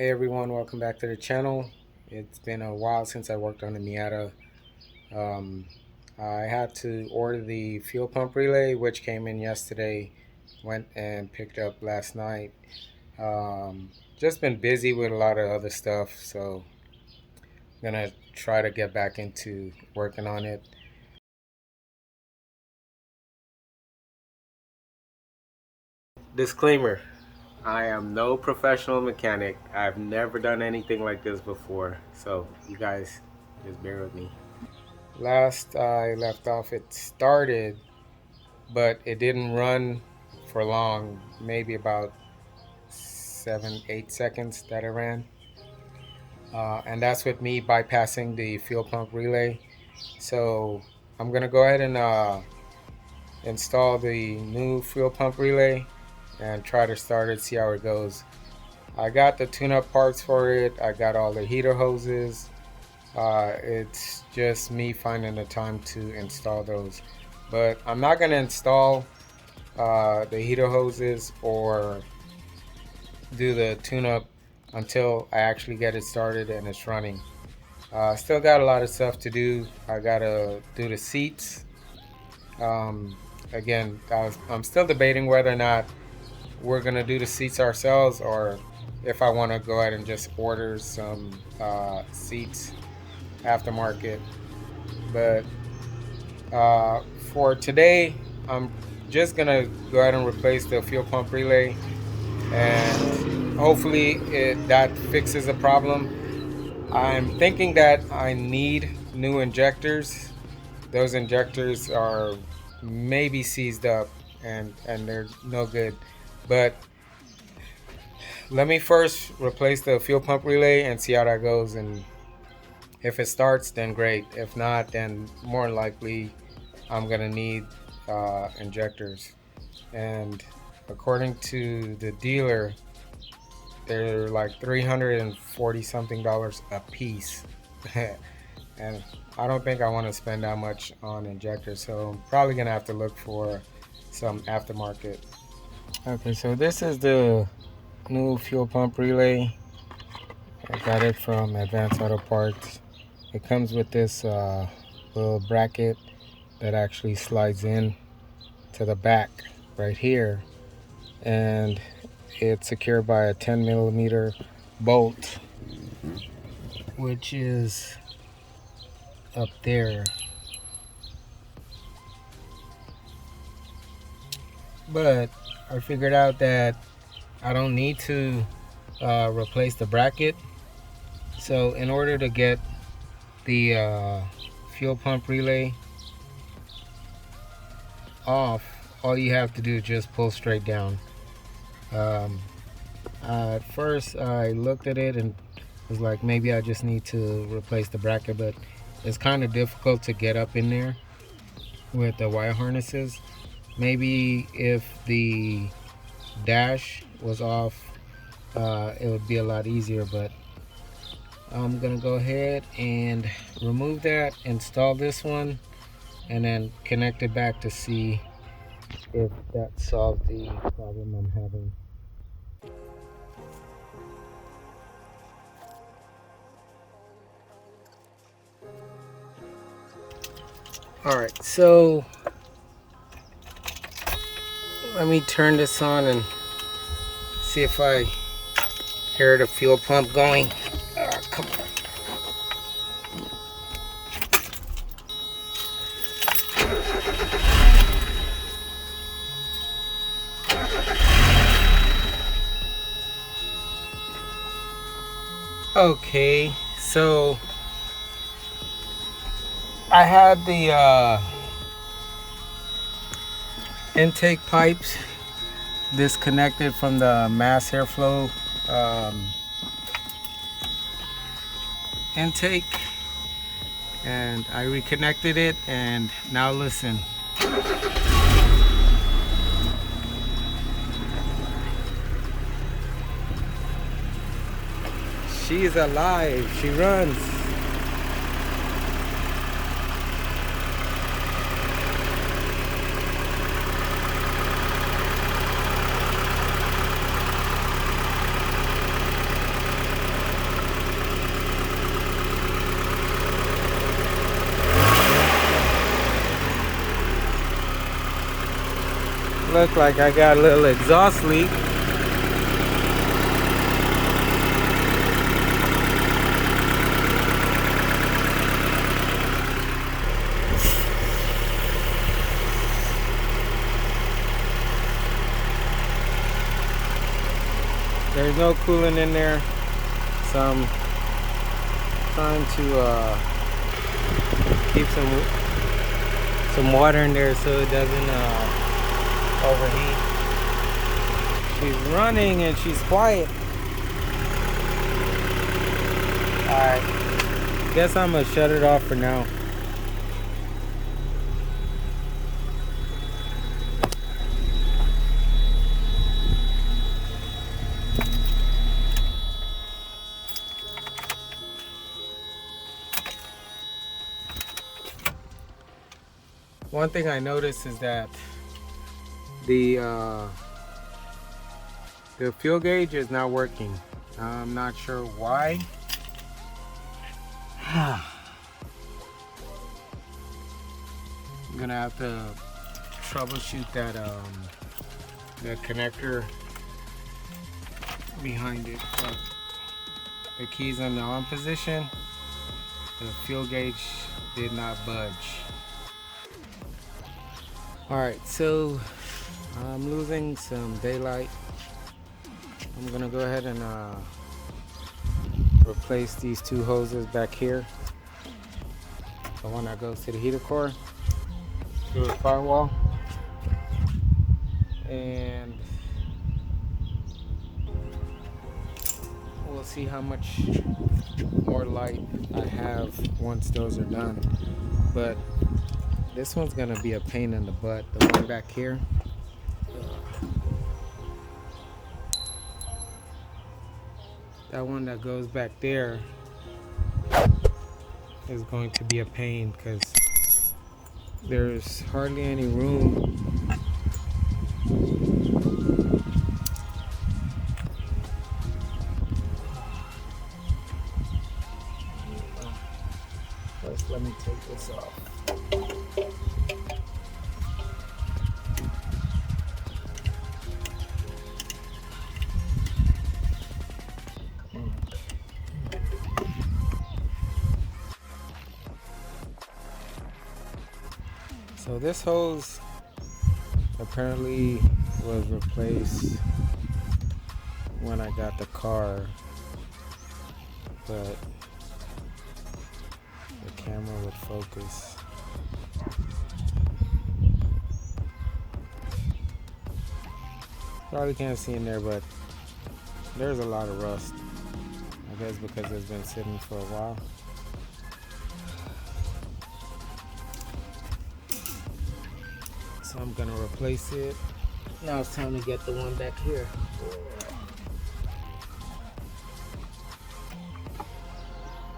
Hey everyone, welcome back to the channel. It's been a while since I worked on the Miata. Um, I had to order the fuel pump relay, which came in yesterday. Went and picked up last night. Just been busy with a lot of other stuff, so I'm gonna try to get back into working on it. Disclaimer: I am no professional mechanic. I've never done anything like this before, so you guys just bear with me. Last I left off, it started, but it didn't run for long, maybe about 7-8 seconds that it ran. And that's with me bypassing the fuel pump relay. So I'm gonna go ahead and install the new fuel pump relay and try to start it, see how it goes. I got the tune-up parts for it. I got all the heater hoses. It's just me finding the time to install those. But I'm not going to install the heater hoses or do the tune-up until I actually get it started and it's running. Still got a lot of stuff to do. I got to do the seats. Um, Again, I'm still debating whether or not we're going to do the seats ourselves or if I want to go ahead and just order some seats aftermarket. But for today, I'm just gonna go ahead and replace the fuel pump relay, and hopefully that fixes the problem. I'm thinking that I need new injectors. Those injectors are maybe seized up and they're no good. But let me first replace the fuel pump relay and see how that goes, and if it starts, then great. If not, then more likely I'm gonna need injectors. And according to the dealer, they're like 340 something dollars a piece. And I don't think I want to spend that much on injectors, so I'm probably gonna have to look for some aftermarket. Okay, so this is the new fuel pump relay. I got it from Advanced Auto Parts. It comes with this little bracket that actually slides in to the back right here, and it's secured by a 10mm bolt, which is up there. But I figured out that I don't need to replace the bracket. So in order to get the fuel pump relay off, all you have to do is just pull straight down. At first I looked at it and was like, maybe I just need to replace the bracket, but it's kind of difficult to get up in there with the wire harnesses. Maybe if the dash was off, it would be a lot easier, but I'm gonna go ahead and remove that, install this one, and then connect it back to see if that solved the problem I'm having. Alright, so let me turn this on and see if I hear the fuel pump going. Oh, come on. Okay, so I had the intake pipes disconnected from the mass airflow intake, and I reconnected it, and now listen. She's alive, she runs. look like I got a little exhaust leak. There's no coolant in there, so I'm trying to keep some water in there so it doesn't overheat. She's running and she's quiet. Alright, guess I'm gonna shut it off for now. One thing I noticed is that the fuel gauge is not working. I'm not sure why. I'm gonna have to troubleshoot that connector behind it. But the key's in the on position. The fuel gauge did not budge. Alright, so I'm losing some daylight. I'm gonna go ahead and replace these two hoses back here. The one that goes to the heater core, through the firewall, and we'll see how much more light I have once those are done. But this one's gonna be a pain in the butt. The one back here. That one that goes back there is going to be a pain because there's hardly any room. First, let me take this off. So this hose apparently was replaced when I got the car, but the camera would focus. Probably can't see in there, but there's a lot of rust. I guess because it's been sitting for a while. So I'm gonna replace it. Now it's time to get the one back here.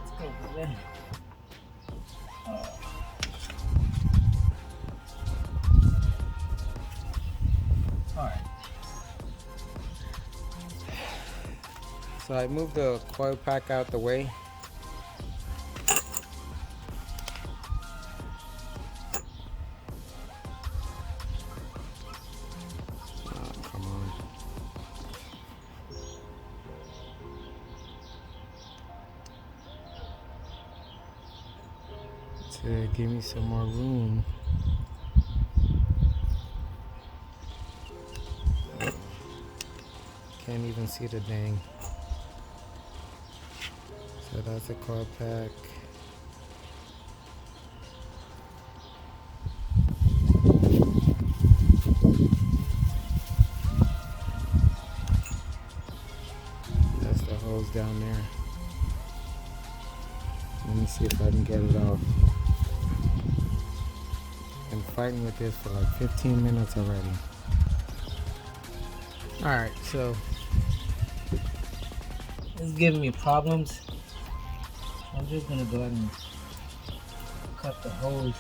Let's go, man. Alright. So I moved the coil pack out the way. To give me some more room. Can't even see the dang. So that's a coil pack. That's the hose down there. Let me see if I can get it off. Been fighting with this for like 15 minutes already. Alright, so it's giving me problems. I'm just gonna go ahead and cut the hose.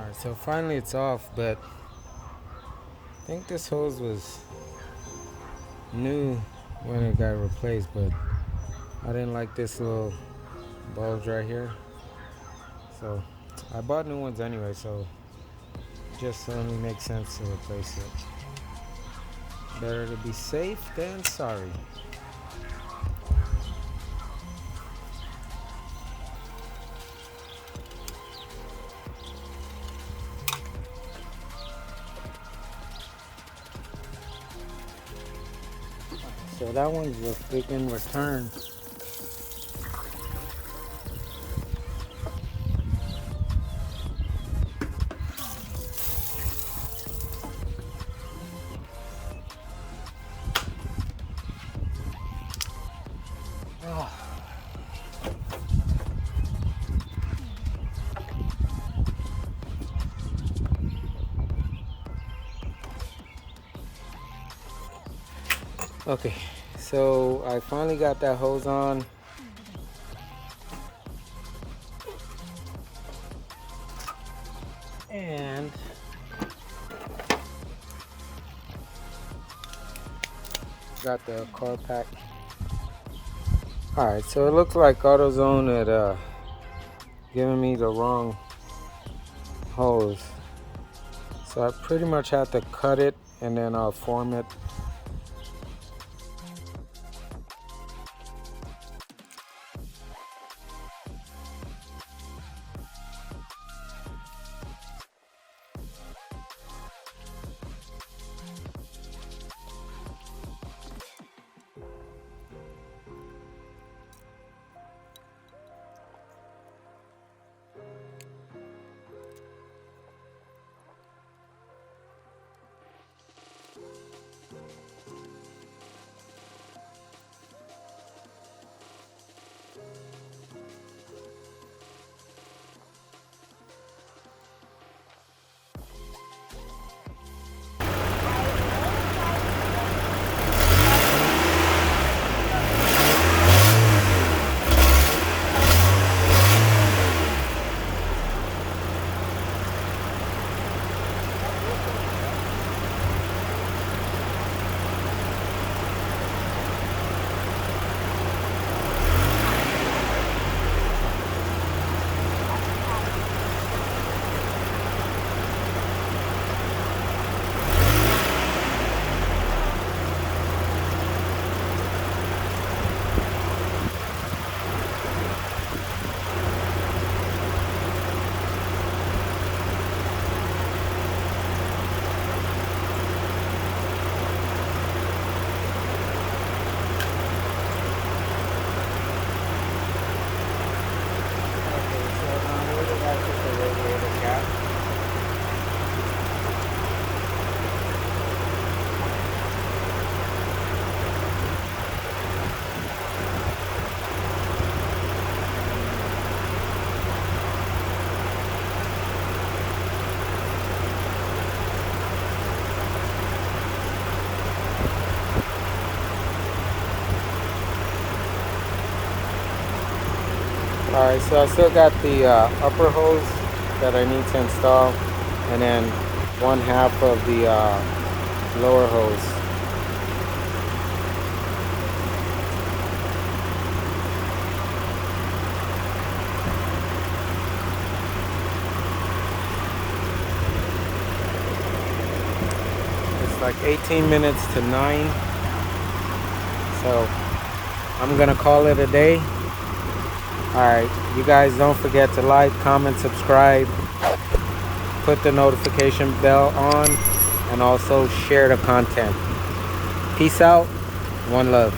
Alright, so finally it's off, but I think this hose was new when it got replaced, but I didn't like this little bulge right here. So I bought new ones anyway, so it just only makes sense to replace it. Better to be safe than sorry. So that one's a freaking return. Oh. Okay, so I finally got that hose on. And got the carb pack. Alright, so it looks like AutoZone had given me the wrong hose. So I pretty much had to cut it and then I'll form it. Alright, so I still got the upper hose that I need to install, and then one half of the lower hose. It's like 18 minutes to 9, so I'm gonna call it a day. Alright, you guys don't forget to like, comment, subscribe, put the notification bell on, and also share the content. Peace out, one love.